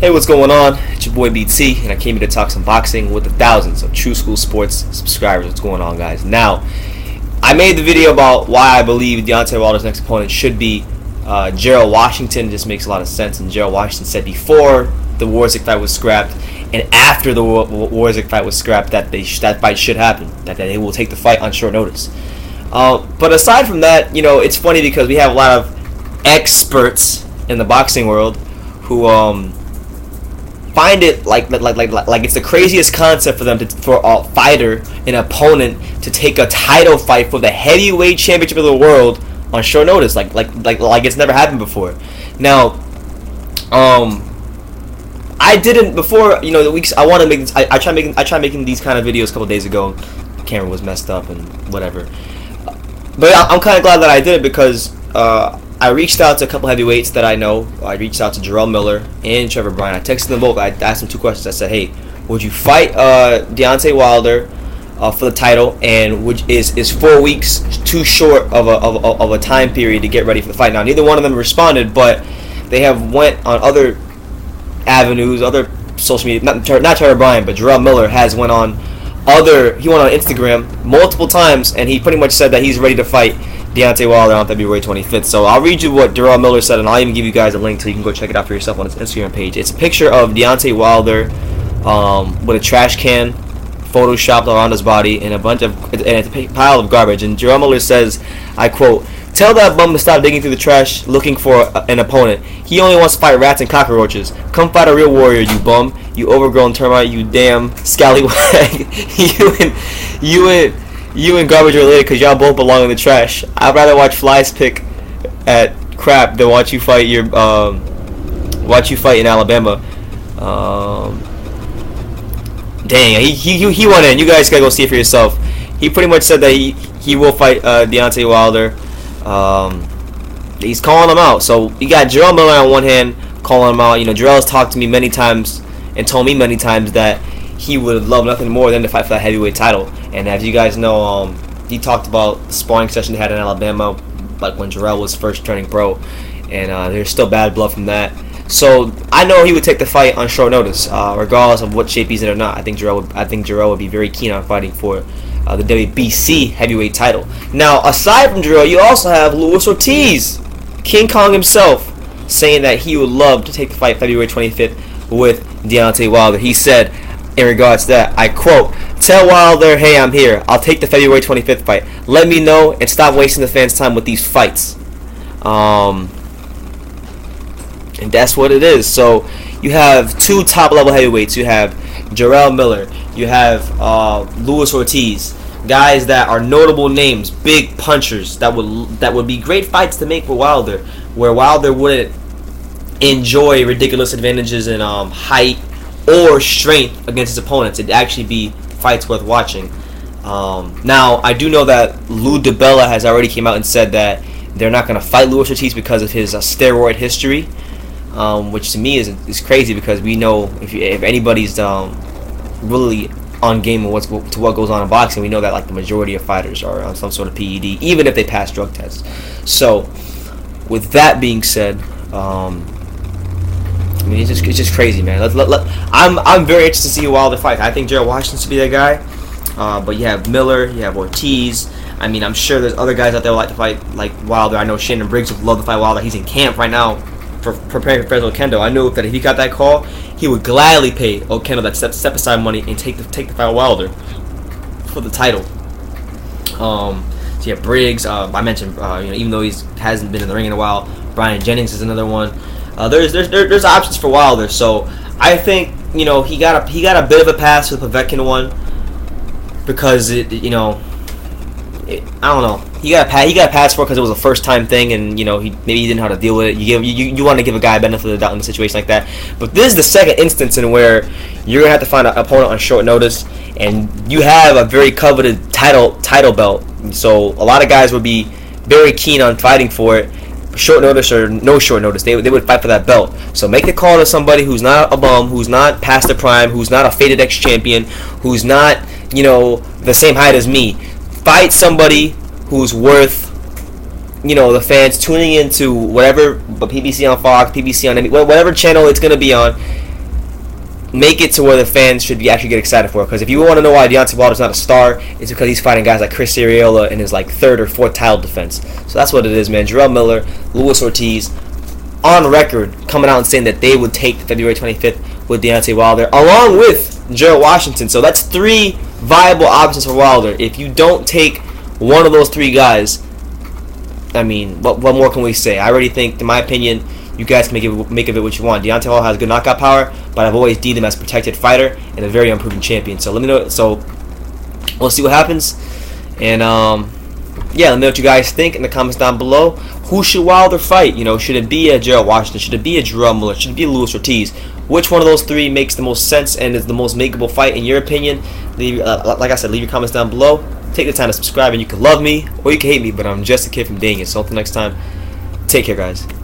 Hey, what's going on? It's your boy BT, and I came here to talk some boxing with the thousands of True School Sports subscribers. What's going on, guys? Now, I made the video about why I believe Deontay Wilder's next opponent should be Jarrell Washington. It just makes a lot of sense. And Jarrell Washington said before the Warzig fight was scrapped and after the Warzig fight was scrapped that that fight should happen, that they will take the fight on short notice. But aside from that, it's funny because we have a lot of experts in the boxing world who find it like it's the craziest concept for them for a fighter, an opponent, to take a title fight for the heavyweight championship of the world on short notice, like it's never happened before. Now, I didn't before. The weeks I want to make. I tried making these kind of videos a couple days ago. The camera was messed up and whatever. But I'm kind of glad that I did it because I reached out to a couple heavyweights that I know. I reached out to Jarrell Miller and Trevor Bryan. I texted them both. I asked them two questions. I said, "Hey, would you fight Deontay Wilder for the title? And is 4 weeks too short of a time period to get ready for the fight?" Now, neither one of them responded, but they have went on other avenues, other social media. Not Trevor Bryan, but Jarrell Miller has went on He went on Instagram multiple times, and he pretty much said that he's ready to fight Deontay Wilder on February 25th. So I'll read you what Jarrell Miller said, and I'll even give you guys a link so you can go check it out for yourself on his Instagram page. It's a picture of Deontay Wilder with a trash can photoshopped around his body and it's a pile of garbage. And Jarrell Miller says, I quote, "Tell that bum to stop digging through the trash looking for an opponent. He only wants to fight rats and cockroaches. Come fight a real warrior, you bum. You overgrown termite, you damn scallywag. You and garbage are related because y'all both belong in the trash. I'd rather watch flies pick at crap than watch you fight in Alabama." Dang, he went in. You guys gotta go see it for yourself. He pretty much said that he will fight Deontay Wilder. He's calling him out. So you got Jarrell Miller on one hand calling him out. Jarrell's talked to me many times and told me many times that he would love nothing more than to fight for that heavyweight title. And as you guys know, he talked about the sparring session they had in Alabama, like when Jarrell was first turning pro, and there's still bad blood from that. So I know he would take the fight on short notice, regardless of what shape he's in or not. I think Jarrell would be very keen on fighting for the WBC heavyweight title. Now, aside from Jarrell, you also have Luis Ortiz, King Kong himself, saying that he would love to take the fight February 25th with Deontay Wilder. He said, in regards to that, I quote, "Tell Wilder, hey, I'm here. I'll take the February 25th fight. Let me know and stop wasting the fans' time with these fights." And that's what it is. So you have two top-level heavyweights. You have Jarrell Miller. You have Luis Ortiz. Guys that are notable names, big punchers that would be great fights to make for Wilder, where Wilder wouldn't enjoy ridiculous advantages in height or strength against his opponents. It'd actually be fights worth watching. Now, I do know that Lou DiBella has already came out and said that they're not going to fight Luis Ortiz because of his steroid history, which to me is crazy because we know if anybody's really on game with what goes on in boxing, we know that like the majority of fighters are on some sort of PED, even if they pass drug tests. So, with that being said, it's just crazy, man. I'm very interested to see Wilder fight. I think Jarrell Washington should be that guy. But you have Miller, you have Ortiz. I'm sure there's other guys out there who like to fight like Wilder. I know Shannon Briggs would love to fight Wilder. He's in camp right now for preparing for Fresno Kendo. I know that if he got that call, he would gladly pay Okendo that step aside money and take the fight with Wilder for the title. So you have Briggs. I mentioned even though he hasn't been in the ring in a while, Brian Jennings is another one. There's options for Wilder. So I think he got a bit of a pass with the Povetkin one because I don't know. He got a pass for it because it was a first time thing, and he didn't know how to deal with it. You want to give a guy a benefit of the doubt in a situation like that. But this is the second instance in where you're gonna have to find an opponent on short notice, and you have a very coveted title belt. So a lot of guys would be very keen on fighting for it, short notice or no short notice. They would fight for that belt. So make the call to somebody who's not a bum, who's not past the prime, who's not a faded ex-champion, who's not the same height as me. Fight somebody who's worth, the fans tuning into whatever, PBC on Fox, PBC on whatever channel it's going to be on, make it to where the fans should be actually get excited for. Because if you want to know why Deontay Wilder's not a star, it's because he's fighting guys like Chris Arreola in his like third or fourth title defense. So that's what it is, man. Jarrell Miller, Luis Ortiz, on record, coming out and saying that they would take February 25th with Deontay Wilder, along with Gerald Washington. So that's 3 viable options for Wilder. If you don't take one of those 3 guys, I mean, what more can we say? I already think, in my opinion, you guys can make of it what you want. Deontay Wilder has good knockout power, but I've always deemed him as a protected fighter and a very unproven champion. So let me know. So we'll see what happens. And yeah, let me know what you guys think in the comments down below. Who should Wilder fight? You know, should it be a Gerald Washington? Should it be a Jarrell Miller? Should it be a Luis Ortiz? Which one of those 3 makes the most sense and is the most makeable fight in your opinion? Leave, like I said, leave your comments down below. Take the time to subscribe, and you can love me or you can hate me, but I'm just a kid from Dang It. So until next time, take care, guys.